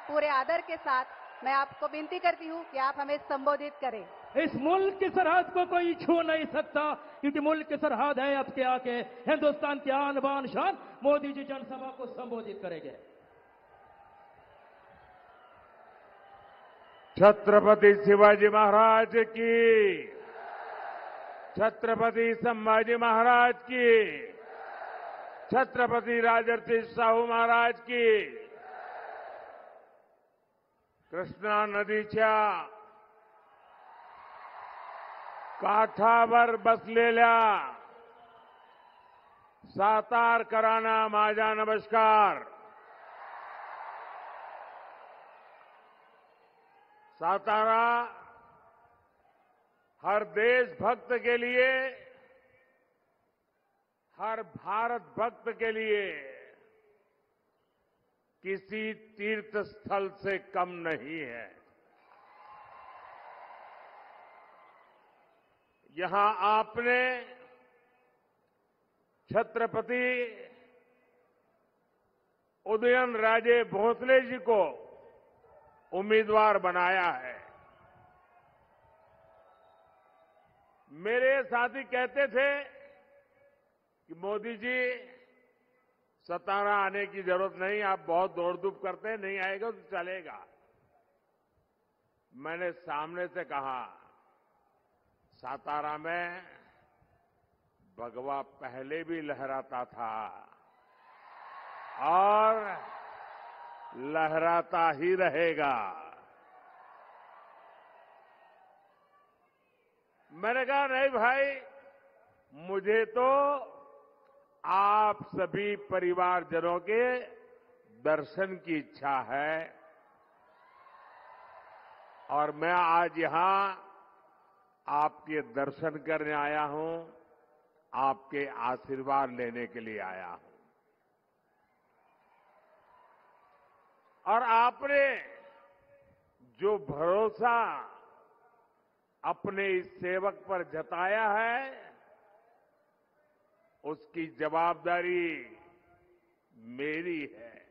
पूरे आदर के साथ मैं आपको विनती करती हूं कि आप हमें संबोधित करें। इस मुल्क की सरहद को कोई छू नहीं सकता, क्योंकि मुल्क की सरहद है आपके आके। हिंदुस्तान की आन बान शान मोदी जी जनसभा को संबोधित करेंगे। छत्रपति शिवाजी महाराज की, छत्रपति संभाजी महाराज की, छत्रपति राजर्षि शाहू महाराज की। कृष्णा नदीच्या काठावर बसलेल्या सातारकरांना माझा नमस्कार। सातारा हर देशभक्त के लिए, हर भारत भक्त के लिए किसी तीर्थ स्थल से कम नहीं है। यहां आपने छत्रपति उदयन राजे भोसले जी को उम्मीदवार बनाया है। मेरे साथी कहते थे कि मोदी जी सतारा आने की जरूरत नहीं, आप बहुत दौड़ धूप करते हैं, नहीं आएगा तो चलेगा। मैंने सामने से कहा, सातारा में भगवा पहले भी लहराता था और लहराता ही रहेगा। मैंने कहा नहीं भाई, मुझे तो आप सभी परिवारजनों के दर्शन की इच्छा है और मैं आज यहां आपके दर्शन करने आया हूं, आपके आशीर्वाद लेने के लिए आया हूं। और आपने जो भरोसा अपने इस सेवक पर जताया है, उसकी जवाबदारी मेरी है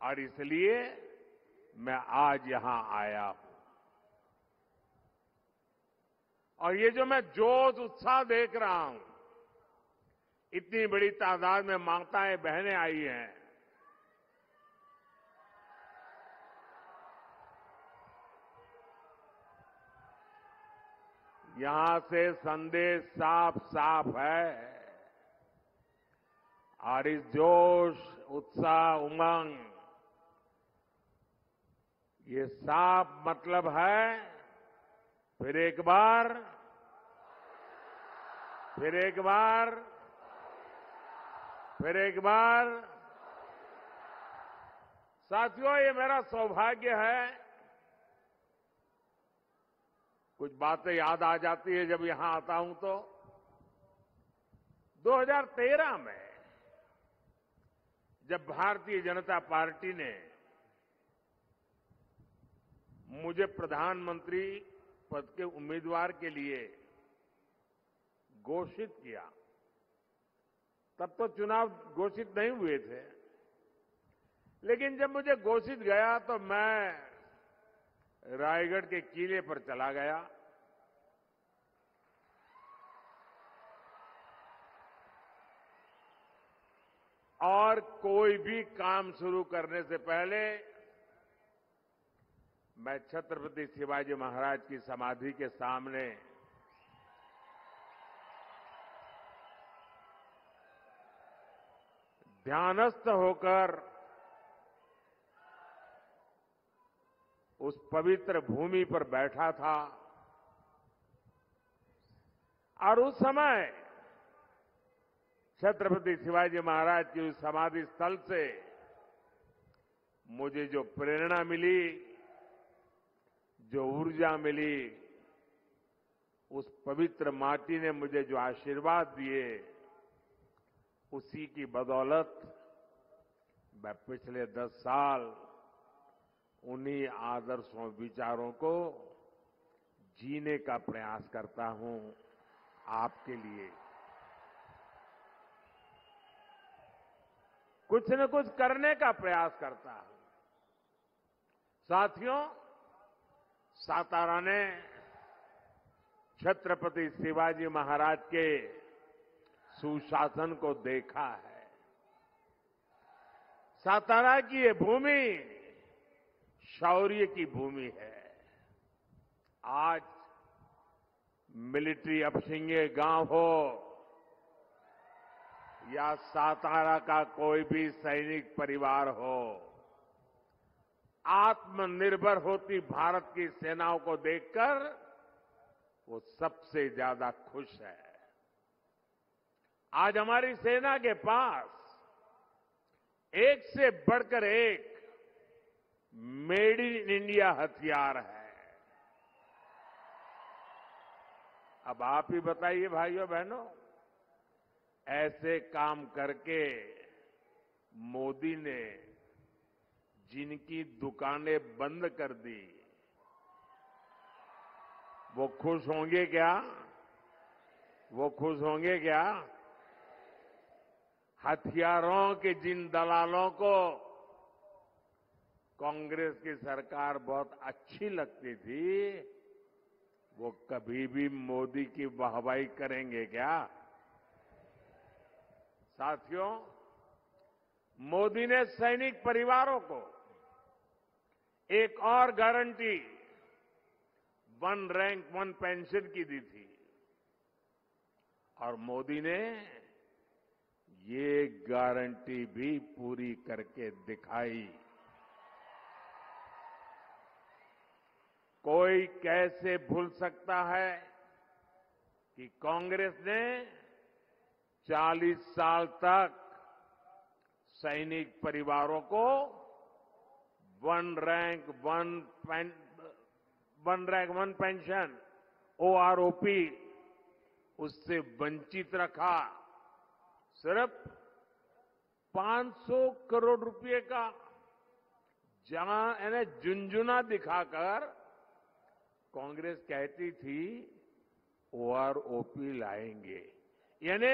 और इसलिए मैं आज यहां आया हूं। और ये जो मैं जोश उत्साह देख रहा हूं, इतनी बड़ी तादाद में माताएं बहनें आई हैं, यहां से संदेश साफ साफ है और इस जोश, उत्साह, उमंग, ये साफ मतलब है फिर एक बार, फिर एक बार, फिर एक बार। साथियों, ये मेरा सौभाग्य है, कुछ बातें याद आ जाती है जब यहां आता हूं तो 2013 में जब भारतीय जनता पार्टी ने मुझे प्रधानमंत्री पद के उम्मीदवार के लिए घोषित किया, तब तो चुनाव घोषित नहीं हुए थे, लेकिन जब मुझे घोषित गया तो मैं रायगढ़ के किले पर चला गया और कोई भी काम शुरू करने से पहले मैं छत्रपति शिवाजी महाराज की समाधि के सामने ध्यानस्थ होकर उस पवित्र भूमि पर बैठा था और उस समय छत्रपति शिवाजी महाराज की उस समाधि स्थल से मुझे जो प्रेरणा मिली, जो ऊर्जा मिली, उस पवित्र माटी ने मुझे जो आशीर्वाद दिए, उसी की बदौलत मैं पिछले 10 साल उन्हीं आदर्शों, विचारों को जीने का प्रयास करता हूं आपके लिए। कुछ न कुछ करने का प्रयास करता हूं साथियों, सातारा ने छत्रपति शिवाजी महाराज के सुशासन को देखा है। सातारा की ये भूमि शौर्य की भूमि है। आज मिलिट्री अपशिंगे गांव हो या सातारा का कोई भी सैनिक परिवार हो, आत्मनिर्भर होती भारत की सेनाओं को देखकर वो सबसे ज्यादा खुश है। आज हमारी सेना के पास एक से बढ़कर एक मेड इन इंडिया हथियार है। अब आप ही बताइए भाइयों बहनों, ऐसे काम करके मोदी ने जिनकी दुकानें बंद कर दी, वो खुश होंगे क्या? वो खुश होंगे क्या? हथियारों के जिन दलालों को कांग्रेस की सरकार बहुत अच्छी लगती थी, वो कभी भी मोदी की वाहवाही करेंगे क्या? साथियों, मोदी ने सैनिक परिवारों को एक और guarantee one rank one pension की दी थी और मोदी ने ये गारंटी भी पूरी करके दिखाई। कोई कैसे भूल सकता है कि कांग्रेस ने 40 साल तक सैनिक परिवारों को one rank one pension OROP उससे वंचित रखा। सिर्फ 500 करोड़ रुपए का यानी झुंझुना दिखाकर कांग्रेस कहती थी ओआरओपी लाएंगे, यानी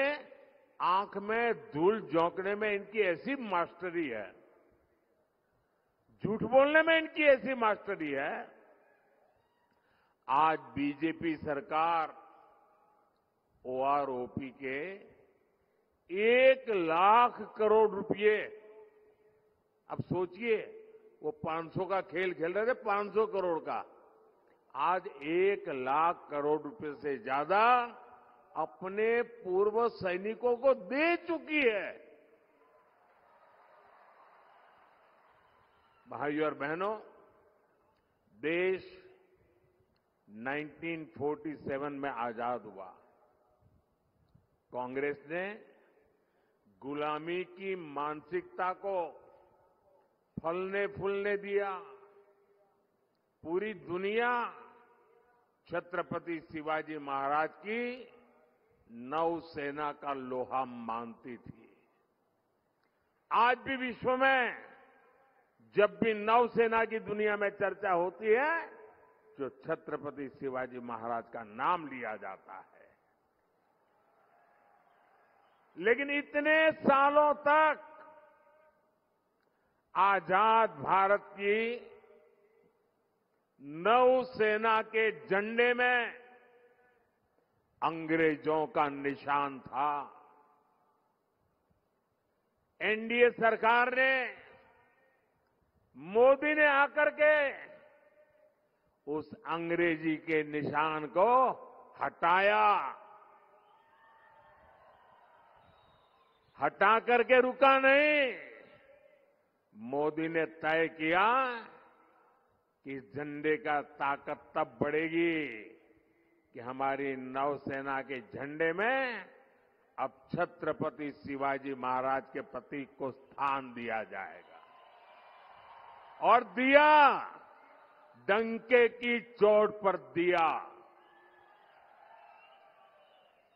आंख में धूल झोंकने में इनकी ऐसी मास्टरी है, झूठ बोलने में इनकी ऐसी मास्टरी है। आज बीजेपी सरकार ओआरओपी के 1 लाख करोड़ रुपए, अब सोचिए वो 500 का खेल खेल रहे थे, 500 करोड़ का, आज 1 लाख करोड़ रुपए से ज्यादा अपने पूर्व सैनिकों को दे चुकी है। भाइयों और बहनों, देश 1947 में आजाद हुआ। कांग्रेस ने गुलामी की मानसिकता को फलने फूलने दिया। पूरी दुनिया छत्रपति शिवाजी महाराज की नौसेना का लोहा मानती थी। आज भी विश्व में जब भी नौसेना की दुनिया में चर्चा होती है, जो छत्रपति शिवाजी महाराज का नाम लिया जाता है। लेकिन इतने सालों तक आजाद भारत की नौसेना के झंडे में अंग्रेजों का निशान था। एनडीए सरकार ने, मोदी ने आकर के उस अंग्रेजी के निशान को हटाया। हटा करके रुका नहीं, मोदी ने तय किया कि इस झंडे का ताकत तब बढ़ेगी कि हमारी नौसेना के झंडे में अब छत्रपति शिवाजी महाराज के प्रतीक को स्थान दिया जाएगा। और दिया, डंके की चोट पर दिया।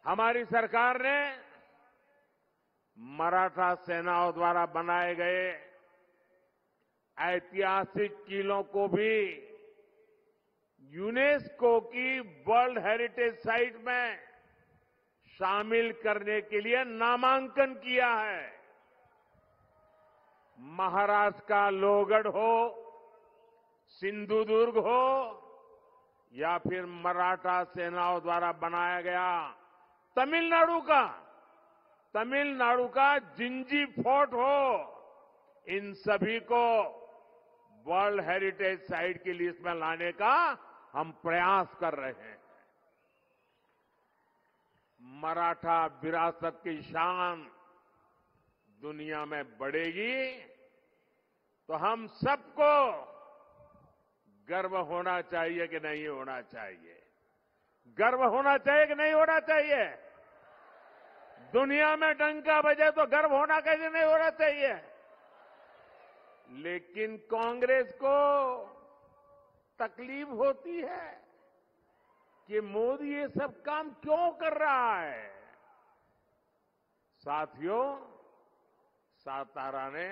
हमारी सरकार ने मराठा सेनाओं द्वारा बनाए गए ऐतिहासिक किलों को भी यूनेस्को की वर्ल्ड हेरिटेज साइट में शामिल करने के लिए नामांकन किया है। महाराष्ट्र का लोहगढ़ हो, सिंधुदुर्ग हो या फिर मराठा सेनाओं द्वारा बनाया गया तमिलनाडु का जिंजी फोर्ट हो, इन सभी को वर्ल्ड हेरिटेज साइट की लिस्ट में लाने का हम प्रयास कर रहे हैं। मराठा विरासत की शान दुनिया में बढ़ेगी तो हम सबको गर्व होना चाहिए कि नहीं होना चाहिए? गर्व होना चाहिए कि नहीं होना चाहिए? दुनिया में डंका बजे तो गर्व होना कैसे नहीं होना चाहिए? लेकिन कांग्रेस को तकलीफ होती है कि मोदी ये सब काम क्यों कर रहा है। साथियों, सातारा ने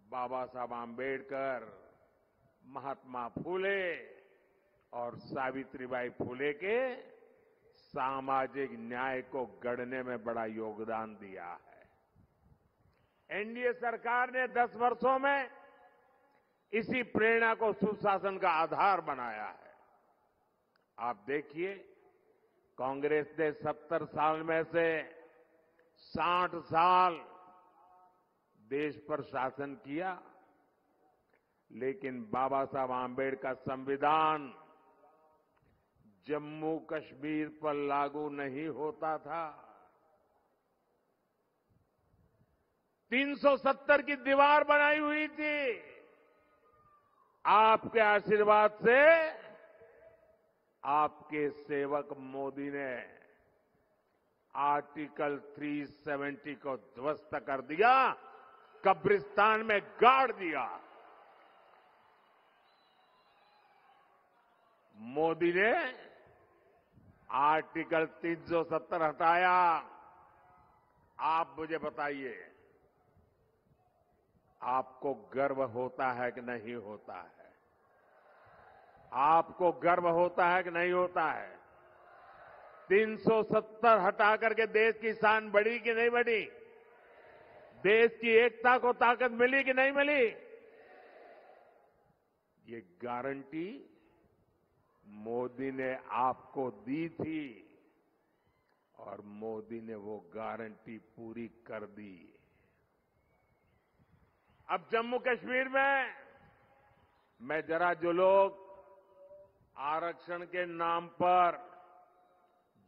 बाबा साहब आंबेडकर, महात्मा फूले और सावित्रीबाई फूले के सामाजिक न्याय को गढ़ने में बड़ा योगदान दिया है। एनडीए सरकार ने 10 वर्षों में इसी प्रेरणा को सुशासन का आधार बनाया है। आप देखिए, कांग्रेस ने 70 साल में से 60 साल देश पर शासन किया, लेकिन बाबा साहब आंबेडकर का संविधान जम्मू कश्मीर पर लागू नहीं होता था। 370 की दीवार बनाई हुई थी। आपके आशीर्वाद से आपके सेवक मोदी ने आर्टिकल 370 को ध्वस्त कर दिया, कब्रिस्तान में गाड़ दिया। मोदी ने आर्टिकल 370 हटाया। आप मुझे बताइए, आपको गर्व होता है कि नहीं होता है? आपको गर्व होता है कि नहीं होता है? 370 हटा करके देश की शान बढ़ी कि नहीं बढ़ी? देश की एकता को ताकत मिली कि नहीं मिली? ये गारंटी मोदी ने आपको दी थी और मोदी ने वो गारंटी पूरी कर दी। अब जम्मू कश्मीर में मैं जरा जो लोग आरक्षण के नाम पर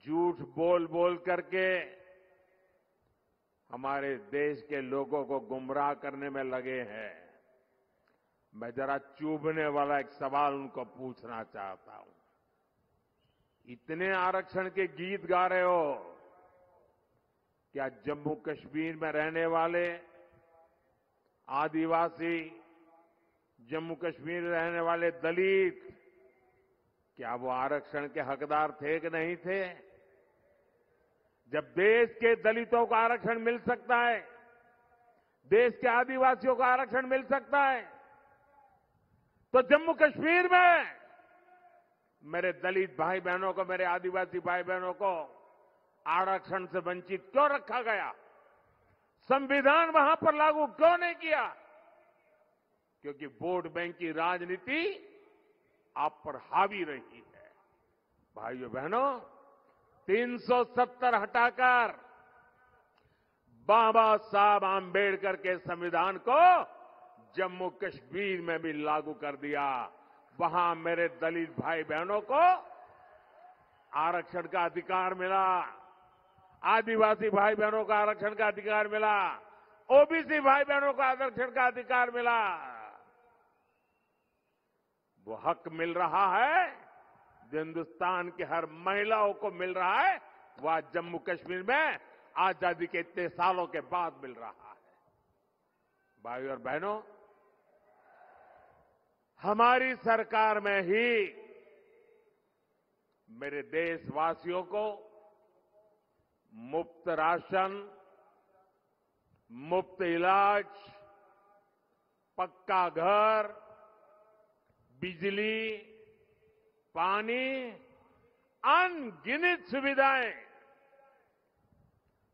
झूठ बोल बोल करके हमारे देश के लोगों को गुमराह करने में लगे हैं, मैं जरा चुभने वाला एक सवाल उनको पूछना चाहता हूं। इतने आरक्षण के गीत गा रहे हो, क्या जम्मू कश्मीर में रहने वाले आदिवासी, जम्मू कश्मीर में रहने वाले दलित, क्या वो आरक्षण के हकदार थे कि नहीं थे? जब देश के दलितों को आरक्षण मिल सकता है, देश के आदिवासियों को आरक्षण मिल सकता है, तो जम्मू कश्मीर में मेरे दलित भाई बहनों को, मेरे आदिवासी भाई बहनों को आरक्षण से वंचित क्यों रखा गया? संविधान वहां पर लागू क्यों नहीं किया? क्योंकि वोट बैंक की राजनीति आप पर हावी रही है। भाइयों बहनों, 370 हटाकर बाबा साहब आंबेडकर के संविधान को जम्मू कश्मीर में भी लागू कर दिया। वहां मेरे दलित भाई बहनों को आरक्षण का अधिकार मिला, आदिवासी भाई बहनों को आरक्षण का अधिकार मिला, ओबीसी भाई बहनों को आरक्षण का अधिकार मिला। वो हक मिल रहा है जो हिंदुस्तान की हर महिलाओं को मिल रहा है, वो आज जम्मू कश्मीर में आजादी के इतने सालों के बाद मिल रहा है। भाइयों और बहनों, हमारी सरकार में ही मेरे देशवासियों को मुफ्त राशन, मुफ्त इलाज, पक्का घर, बिजली, पानी, अनगिनत सुविधाएं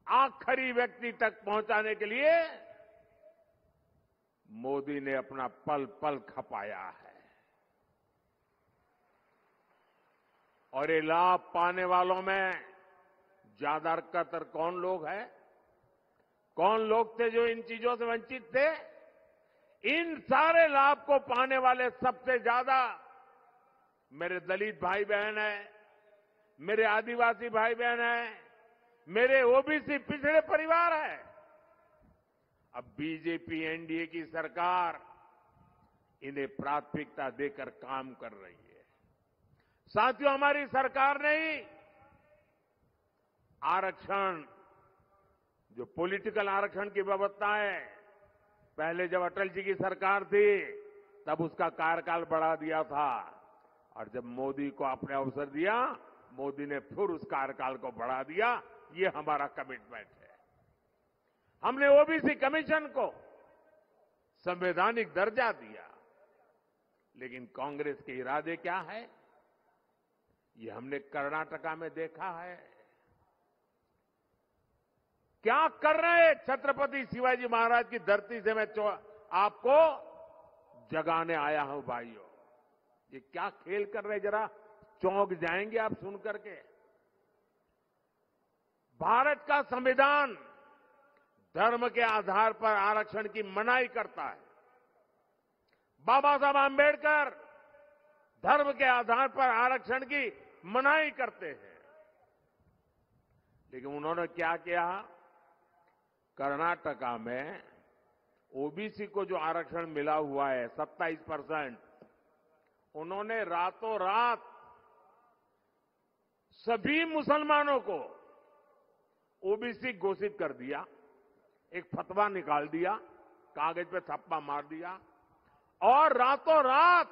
आखिरी व्यक्ति तक पहुंचाने के लिए मोदी ने अपना पल पल खपाया है। और ये लाभ पाने वालों में ज्यादातर कौन लोग हैं? कौन लोग थे जो इन चीजों से वंचित थे? इन सारे लाभ को पाने वाले सबसे ज्यादा मेरे दलित भाई बहन हैं, मेरे आदिवासी भाई बहन हैं, मेरे ओबीसी पिछड़े परिवार हैं। अब बीजेपी एनडीए की सरकार इन्हें प्राथमिकता देकर काम कर रही है। साथियों, हमारी सरकार ने ही आरक्षण, जो पॉलिटिकल आरक्षण की व्यवस्था है, पहले जब अटल जी की सरकार थी तब उसका कार्यकाल बढ़ा दिया था, और जब मोदी को आपने अवसर दिया, मोदी ने फिर उस कार्यकाल को बढ़ा दिया। ये हमारा कमिटमेंट है। हमने ओबीसी कमीशन को संवैधानिक दर्जा दिया, लेकिन कांग्रेस के इरादे क्या है, ये हमने कर्नाटका में देखा है। क्या कर रहे हैं? छत्रपति शिवाजी महाराज की धरती से मैं आपको जगाने आया हूं भाइयों। ये क्या खेल कर रहे, जरा चौंक जाएंगे आप सुन करके। भारत का संविधान धर्म के आधार पर आरक्षण की मनाही करता है। बाबा साहब आंबेडकर धर्म के आधार पर आरक्षण की मनाही करते हैं, लेकिन उन्होंने क्या किया? कर्नाटका में ओबीसी को जो आरक्षण मिला हुआ है 27%, उन्होंने रातों रात सभी मुसलमानों को ओबीसी घोषित कर दिया। एक फतवा निकाल दिया, कागज पे थप्पा मार दिया, और रातों रात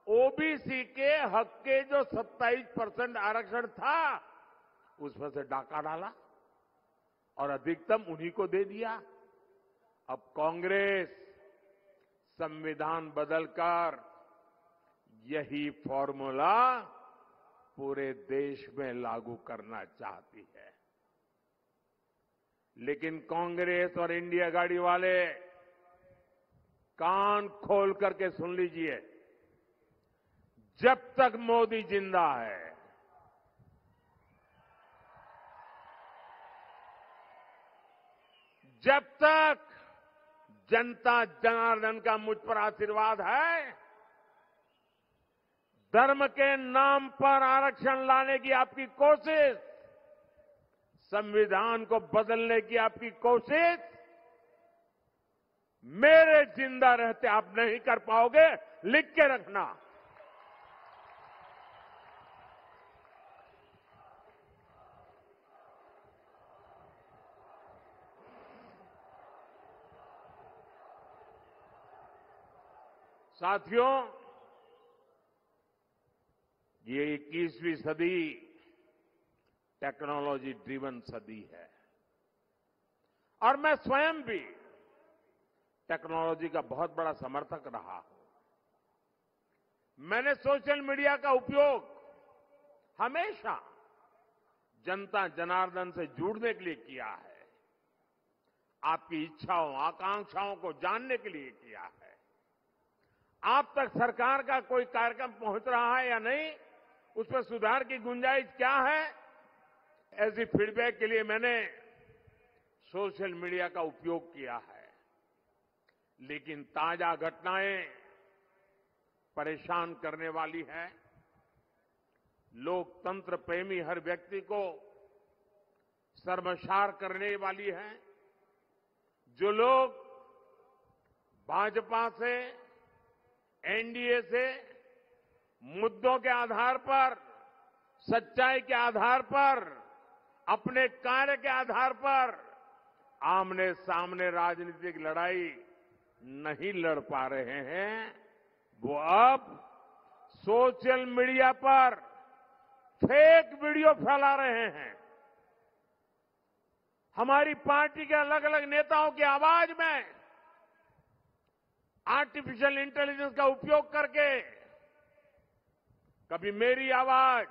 ओबीसी के हक के जो 27% आरक्षण था उसमें से डाका डाला और अधिकतम उन्हीं को दे दिया। अब कांग्रेस संविधान बदलकर यही फॉर्मूला पूरे देश में लागू करना चाहती है, लेकिन कांग्रेस और इंडिया गाड़ी वाले कान खोल करके सुन लीजिए, जब तक मोदी जिंदा है, जब तक जनता जनार्दन का मुझ पर आशीर्वाद है, धर्म के नाम पर आरक्षण लाने की आपकी कोशिश, संविधान को बदलने की आपकी कोशिश, मेरे जिंदा रहते आप नहीं कर पाओगे। लिख के रखना। साथियों, ये 21वीं सदी टेक्नोलॉजी ड्रिवन सदी है, और मैं स्वयं भी टेक्नोलॉजी का बहुत बड़ा समर्थक रहा हूं। मैंने सोशल मीडिया का उपयोग हमेशा जनता जनार्दन से जुड़ने के लिए किया है, आपकी इच्छाओं आकांक्षाओं को जानने के लिए किया है। आप तक सरकार का कोई कार्यक्रम पहुंच रहा है या नहीं, उसमें सुधार की गुंजाइश क्या है, ऐसी फीडबैक के लिए मैंने सोशल मीडिया का उपयोग किया है। लेकिन ताजा घटनाएं परेशान करने वाली है। लोकतंत्र प्रेमी हर व्यक्ति को शर्मसार करने वाली है। जो लोग भाजपा से, एनडीए से मुद्दों के आधार पर, सच्चाई के आधार पर, अपने कार्य के आधार पर आमने सामने राजनीतिक लड़ाई नहीं लड़ पा रहे हैं, वो अब सोशल मीडिया पर फेक वीडियो फैला रहे हैं। हमारी पार्टी के अलग अलग नेताओं की आवाज में आर्टिफिशियल इंटेलिजेंस का उपयोग करके कभी मेरी आवाज,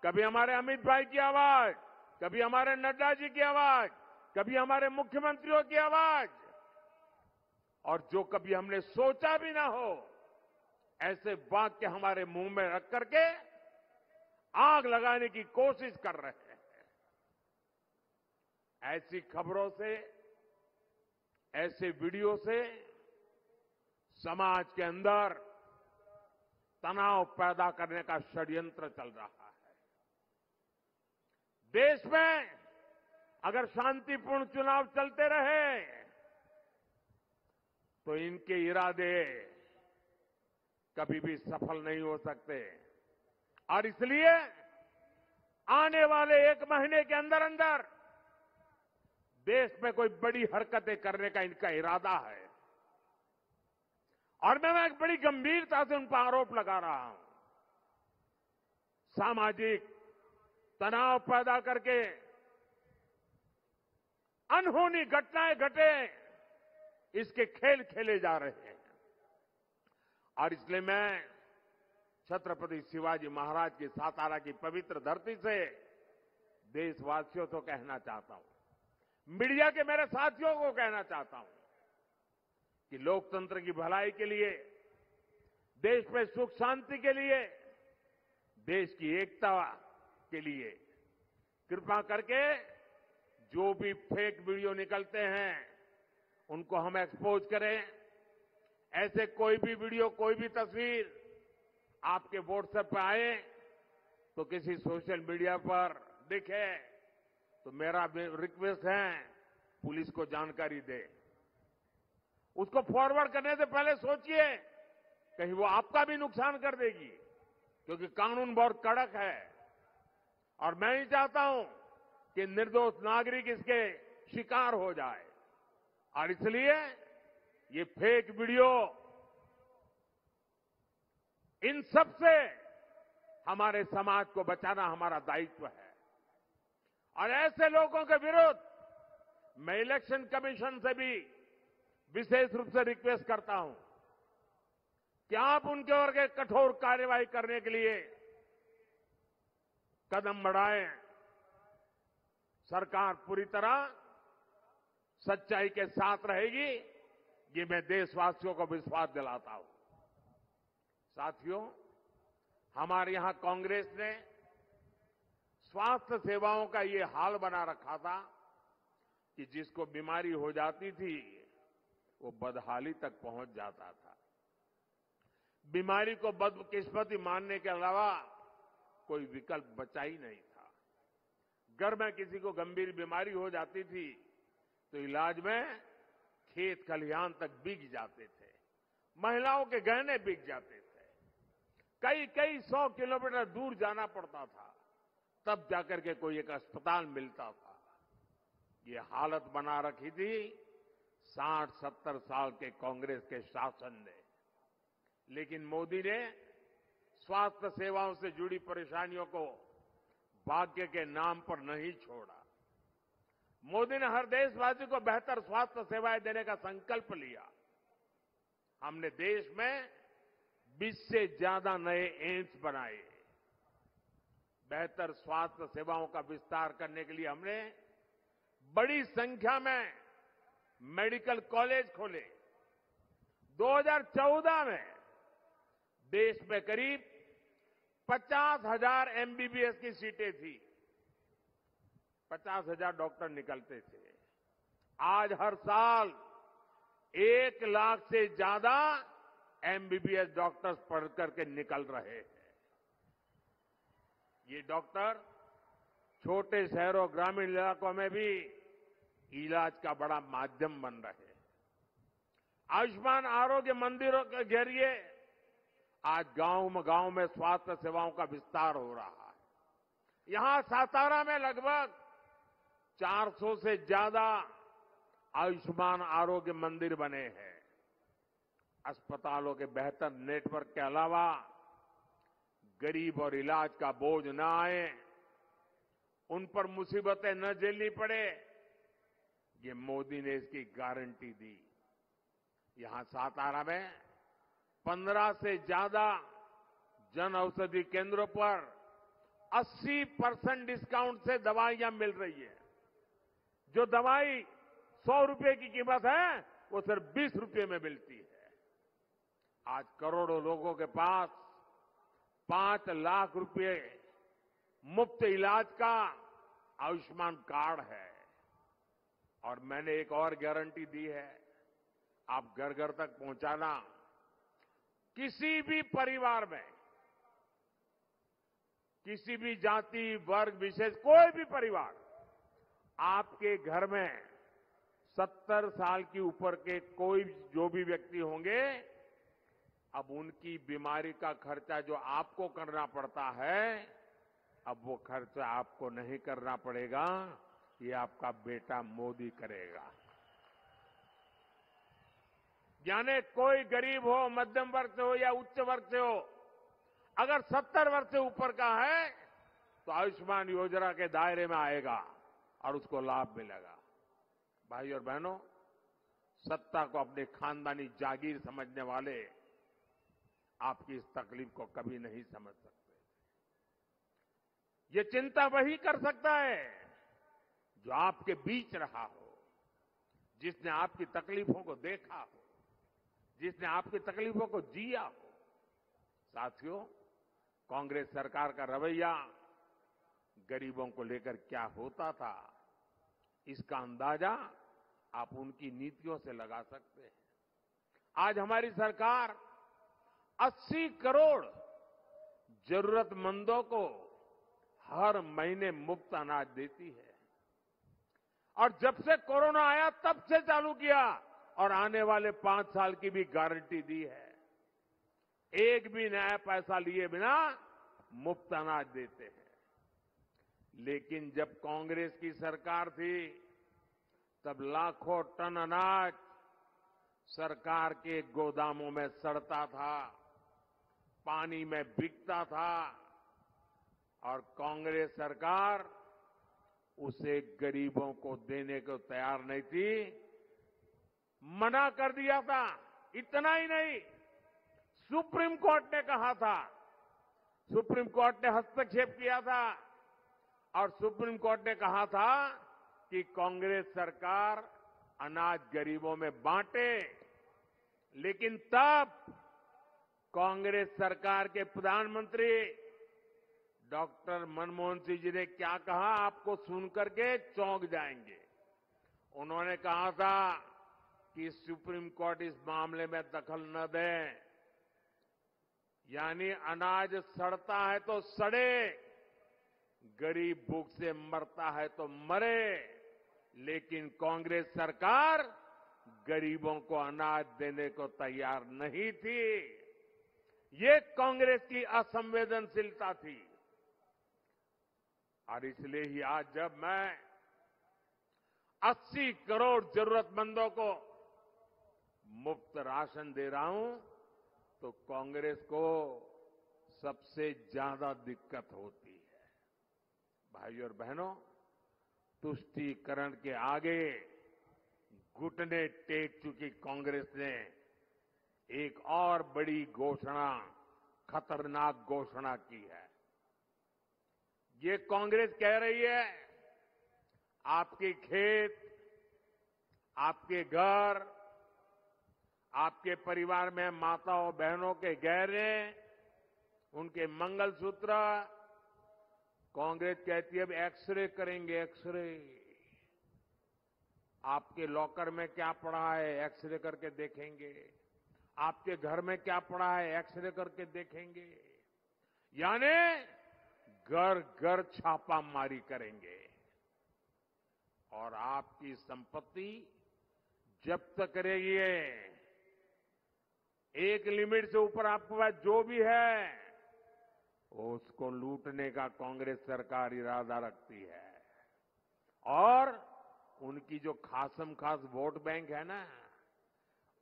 कभी हमारे अमित भाई की आवाज, कभी हमारे नड्डा जी की आवाज, कभी हमारे मुख्यमंत्रियों की आवाज, और जो कभी हमने सोचा भी ना हो, ऐसे वाक्य हमारे मुंह में रख करके आग लगाने की कोशिश कर रहे हैं। ऐसी खबरों से, ऐसे वीडियो से समाज के अंदर तनाव पैदा करने का षड्यंत्र चल रहा है। देश में अगर शांतिपूर्ण चुनाव चलते रहे तो इनके इरादे कभी भी सफल नहीं हो सकते और इसलिए आने वाले 1 महीने के अंदर अंदर देश में कोई बड़ी हरकतें करने का इनका इरादा है और मैं एक बड़ी गंभीरता से उन पर आरोप लगा रहा हूं। सामाजिक तनाव पैदा करके अनहोनी घटनाएं घटे, इसके खेल खेले जा रहे हैं और इसलिए मैं छत्रपति शिवाजी महाराज की सातारा की पवित्र धरती से देशवासियों को कहना चाहता हूं, मीडिया के मेरे साथियों को कहना चाहता हूं कि लोकतंत्र की भलाई के लिए, देश में सुख शांति के लिए, देश की एकता के लिए कृपा करके जो भी फेक वीडियो निकलते हैं उनको हम एक्सपोज करें। ऐसे कोई भी वीडियो, कोई भी तस्वीर आपके व्हाट्सएप पर आए तो किसी सोशल मीडिया पर दिखे तो मेरा रिक्वेस्ट है पुलिस को जानकारी दे। उसको फॉरवर्ड करने से पहले सोचिए कहीं वो आपका भी नुकसान कर देगी, क्योंकि कानून बहुत कड़क है और मैं नहीं चाहता हूं कि निर्दोष नागरिक इसके शिकार हो जाए और इसलिए ये फेक वीडियो, इन सब से हमारे समाज को बचाना हमारा दायित्व है और ऐसे लोगों के विरुद्ध मैं इलेक्शन कमीशन से भी विशेष रूप से रिक्वेस्ट करता हूं कि आप उनके ओर के कठोर कार्रवाई करने के लिए कदम बढ़ाएं। सरकार पूरी तरह सच्चाई के साथ रहेगी, ये मैं देशवासियों को विश्वास दिलाता हूं। साथियों, हमारे यहां कांग्रेस ने स्वास्थ्य सेवाओं का ये हाल बना रखा था कि जिसको बीमारी हो जाती थी वो बदहाली तक पहुंच जाता था। बीमारी को बदकिस्मती मानने के अलावा कोई विकल्प बचा ही नहीं था। घर में किसी को गंभीर बीमारी हो जाती थी तो इलाज में खेत खलिहान तक बिक जाते थे, महिलाओं के गहने बिक जाते थे, कई 100 किलोमीटर दूर जाना पड़ता था, तब जाकर के कोई एक अस्पताल मिलता था। ये हालत बना रखी थी 60-70 साल के कांग्रेस के शासन ने। लेकिन मोदी ने स्वास्थ्य सेवाओं से जुड़ी परेशानियों को भाग्य के नाम पर नहीं छोड़ा। मोदी ने हर देशवासी को बेहतर स्वास्थ्य सेवाएं देने का संकल्प लिया। हमने देश में 20 से ज्यादा नए एम्स बनाए। बेहतर स्वास्थ्य सेवाओं का विस्तार करने के लिए हमने बड़ी संख्या में मेडिकल कॉलेज खोले। 2014 में देश में करीब 50,000 एमबीबीएस की सीटें थी, 50,000 डॉक्टर निकलते थे। आज हर साल 1 लाख से ज्यादा एमबीबीएस डॉक्टर्स पढ़ करके निकल रहे हैं। ये डॉक्टर छोटे शहरों, ग्रामीण इलाकों में भी इलाज का बड़ा माध्यम बन रहे हैं। आयुष्मान आरोग्य मंदिरों के जरिए आज गांव में स्वास्थ्य सेवाओं का विस्तार हो रहा है। यहां सातारा में लगभग 400 से ज्यादा आयुष्मान आरोग्य मंदिर बने हैं। अस्पतालों के बेहतर नेटवर्क के अलावा गरीब और इलाज का बोझ न आए, उन पर मुसीबतें न झेलनी पड़े, ये मोदी ने इसकी गारंटी दी। यहां सातारा में 15 से ज्यादा जन औषधि केंद्रों पर 80% डिस्काउंट से दवाइयां मिल रही है। जो दवाई 100 रुपए की कीमत है वो सिर्फ 20 रुपए में मिलती है। आज करोड़ों लोगों के पास 5 लाख रुपए मुफ्त इलाज का आयुष्मान कार्ड है। और मैंने एक और गारंटी दी है, आप घर घर तक पहुंचाना। किसी भी परिवार में, किसी भी जाति वर्ग विशेष, कोई भी परिवार, आपके घर में 70 साल की ऊपर के कोई जो भी व्यक्ति होंगे, अब उनकी बीमारी का खर्चा जो आपको करना पड़ता है, अब वो खर्चा आपको नहीं करना पड़ेगा, ये आपका बेटा मोदी करेगा। यानी कोई गरीब हो, मध्यम वर्ग से हो या उच्च वर्ग से हो, अगर 70 वर्ष से ऊपर का है तो आयुष्मान योजना के दायरे में आएगा और उसको लाभ मिलेगा। भाई और बहनों, सत्ता को अपने खानदानी जागीर समझने वाले आपकी इस तकलीफ को कभी नहीं समझ सकते। ये चिंता वही कर सकता है जो आपके बीच रहा हो, जिसने आपकी तकलीफों को देखा हो, जिसने आपकी तकलीफों को जिया हो। साथियों, कांग्रेस सरकार का रवैया गरीबों को लेकर क्या होता था, इसका अंदाजा आप उनकी नीतियों से लगा सकते हैं। आज हमारी सरकार 80 करोड़ जरूरतमंदों को हर महीने मुफ्त अनाज देती है। और जब से कोरोना आया तब से चालू किया और आने वाले 5 साल की भी गारंटी दी है। एक भी नया पैसा लिए बिना मुफ्त अनाज देते हैं। लेकिन जब कांग्रेस की सरकार थी तब लाखों टन अनाज सरकार के गोदामों में सड़ता था, पानी में बिकता था और कांग्रेस सरकार उसे गरीबों को देने को तैयार नहीं थी, मना कर दिया था। इतना ही नहीं, सुप्रीम कोर्ट ने कहा था, सुप्रीम कोर्ट ने हस्तक्षेप किया था और सुप्रीम कोर्ट ने कहा था कि कांग्रेस सरकार अनाज गरीबों में बांटे। लेकिन तब कांग्रेस सरकार के प्रधानमंत्री डॉक्टर मनमोहन सिंह जी ने क्या कहा, आपको सुनकर के चौंक जाएंगे। उन्होंने कहा था कि सुप्रीम कोर्ट इस मामले में दखल न दे, यानी अनाज सड़ता है तो सड़े, गरीब भूख से मरता है तो मरे, लेकिन कांग्रेस सरकार गरीबों को अनाज देने को तैयार नहीं थी। ये कांग्रेस की असंवेदनशीलता थी। और इसलिए ही आज जब मैं 80 करोड़ जरूरतमंदों को मुफ्त राशन दे रहा हूं तो कांग्रेस को सबसे ज्यादा दिक्कत होती है। भाइयों और बहनों, तुष्टीकरण के आगे घुटने टेक चुकी कांग्रेस ने एक और बड़ी घोषणा, खतरनाक घोषणा की है। ये कांग्रेस कह रही है, आपके खेत, आपके घर, आपके परिवार में माताओं बहनों के गहने, उनके मंगलसूत्र, कांग्रेस कहती है अब एक्सरे करेंगे, एक्सरे। आपके लॉकर में क्या पड़ा है, एक्सरे करके देखेंगे। आपके घर में क्या पड़ा है, एक्सरे करके देखेंगे। यानी घर घर छापामारी करेंगे और आपकी संपत्ति जब्त करेगी। एक लिमिट से ऊपर आपके पास जो भी है उसको लूटने का कांग्रेस सरकार इरादा रखती है। और उनकी जो खासम खास वोट बैंक है ना,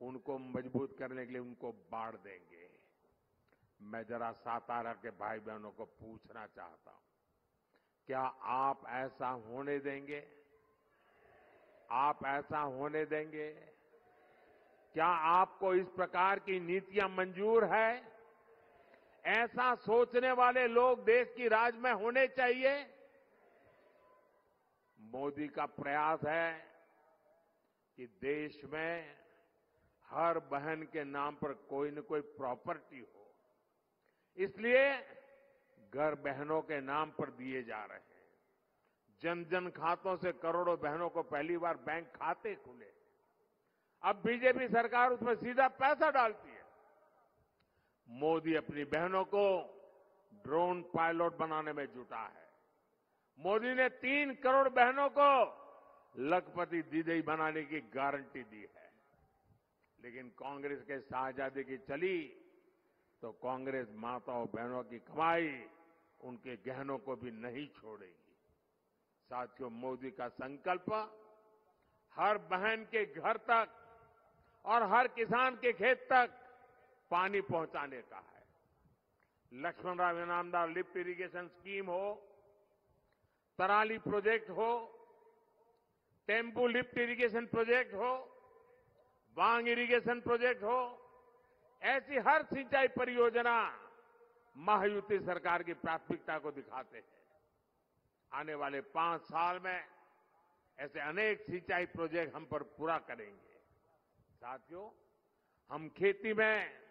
उनको मजबूत करने के लिए उनको बाढ़ देंगे। मैं जरा सातारा के भाई बहनों को पूछना चाहता हूं, क्या आप ऐसा होने देंगे? आप ऐसा होने देंगे? क्या आपको इस प्रकार की नीतियां मंजूर है? ऐसा सोचने वाले लोग देश की राज में होने चाहिए। मोदी का प्रयास है कि देश में हर बहन के नाम पर कोई न कोई प्रॉपर्टी हो। इसलिए घर बहनों के नाम पर दिए जा रहे हैं। जन जन खातों से करोड़ों बहनों को पहली बार बैंक खाते खुले। अब बीजेपी सरकार उसमें सीधा पैसा डालती है। मोदी अपनी बहनों को ड्रोन पायलट बनाने में जुटा है। मोदी ने 3 करोड़ बहनों को लखपति दीदी बनाने की गारंटी दी है। लेकिन कांग्रेस के शाहजादे की चली तो कांग्रेस माताओं बहनों की कमाई, उनके गहनों को भी नहीं छोड़ेगी। साथियों, मोदी का संकल्प हर बहन के घर तक और हर किसान के खेत तक पानी पहुंचाने का है। Laxmanrao Inamdar lift irrigation scheme हो, तराली प्रोजेक्ट हो, टेम्पू लिफ्ट इरिगेशन प्रोजेक्ट हो, वांग इरिगेशन प्रोजेक्ट हो, ऐसी हर सिंचाई परियोजना महायुति सरकार की प्राथमिकता को दिखाते हैं। आने वाले 5 साल में ऐसे अनेक सिंचाई प्रोजेक्ट हम पर पूरा करेंगे। साथियों, हम खेती में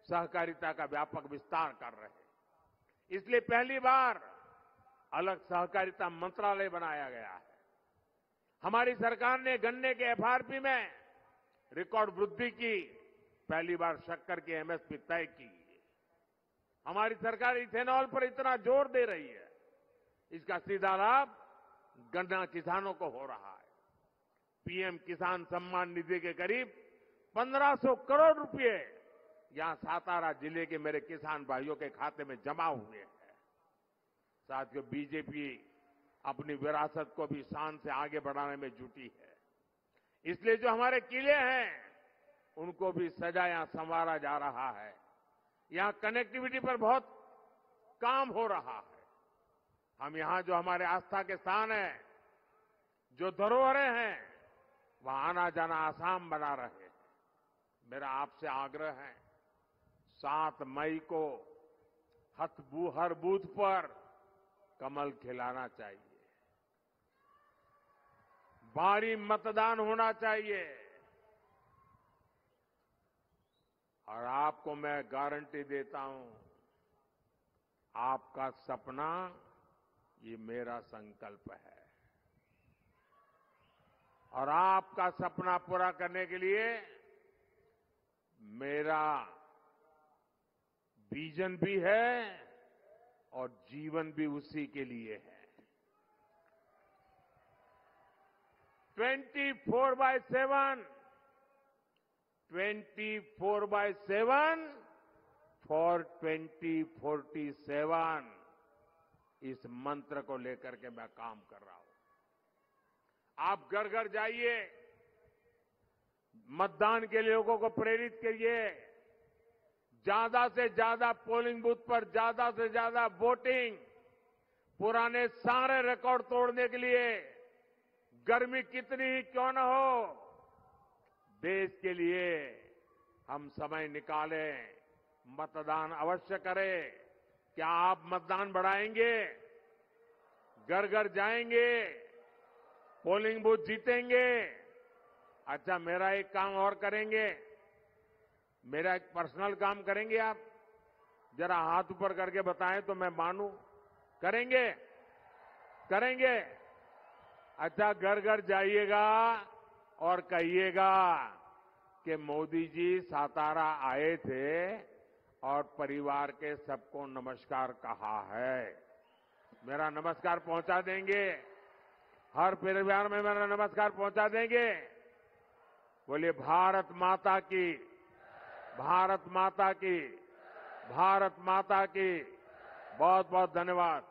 सहकारिता का व्यापक विस्तार कर रहे हैं। इसलिए पहली बार अलग सहकारिता मंत्रालय बनाया गया है। हमारी सरकार ने गन्ने के एफआरपी में रिकॉर्ड वृद्धि की। पहली बार शक्कर की एमएसपी तय की। हमारी सरकार इथेनॉल पर इतना जोर दे रही है, इसका सीधा लाभ गन्ना किसानों को हो रहा है। पीएम किसान सम्मान निधि के करीब 1500 करोड़ रुपए यहां सातारा जिले के मेरे किसान भाइयों के खाते में जमा हुए हैं। साथियों, बीजेपी अपनी विरासत को भी शान से आगे बढ़ाने में जुटी है। इसलिए जो हमारे किले हैं उनको भी सजाया संवारा जा रहा है। यहां कनेक्टिविटी पर बहुत काम हो रहा है। हम यहां जो हमारे आस्था के स्थान हैं, जो धरोहरें हैं, वहां आना जाना आसान बना रहे हैं। मेरा आपसे आग्रह है, 7 मई को हर बूथ पर कमल खिलाना चाहिए। भारी मतदान होना चाहिए। और आपको मैं गारंटी देता हूं, आपका सपना ये मेरा संकल्प है। और आपका सपना पूरा करने के लिए मेरा विजन भी है और जीवन भी उसी के लिए है। 24/7 फॉर 2047 इस मंत्र को लेकर के मैं काम कर रहा हूं। आप घर घर जाइए, मतदान के लोगों को प्रेरित करिए, ज्यादा से ज्यादा पोलिंग बूथ पर ज्यादा से ज्यादा वोटिंग, पुराने सारे रिकॉर्ड तोड़ने के लिए गर्मी कितनी ही क्यों न हो, देश के लिए हम समय निकालें, मतदान अवश्य करें। क्या आप मतदान बढ़ाएंगे? घर घर जाएंगे, पोलिंग बूथ जीतेंगे? अच्छा, मेरा एक काम और करेंगे, मेरा एक पर्सनल काम करेंगे आप? जरा हाथ ऊपर करके बताएं तो मैं मानूं। करेंगे? करेंगे? अच्छा, घर घर जाइएगा और कहिएगा कि मोदी जी सातारा आए थे और परिवार के सबको नमस्कार कहा है। मेरा नमस्कार पहुंचा देंगे? हर परिवार में मेरा नमस्कार पहुंचा देंगे? बोलिए भारत माता की, भारत माता की, भारत माता की। बहुत बहुत धन्यवाद।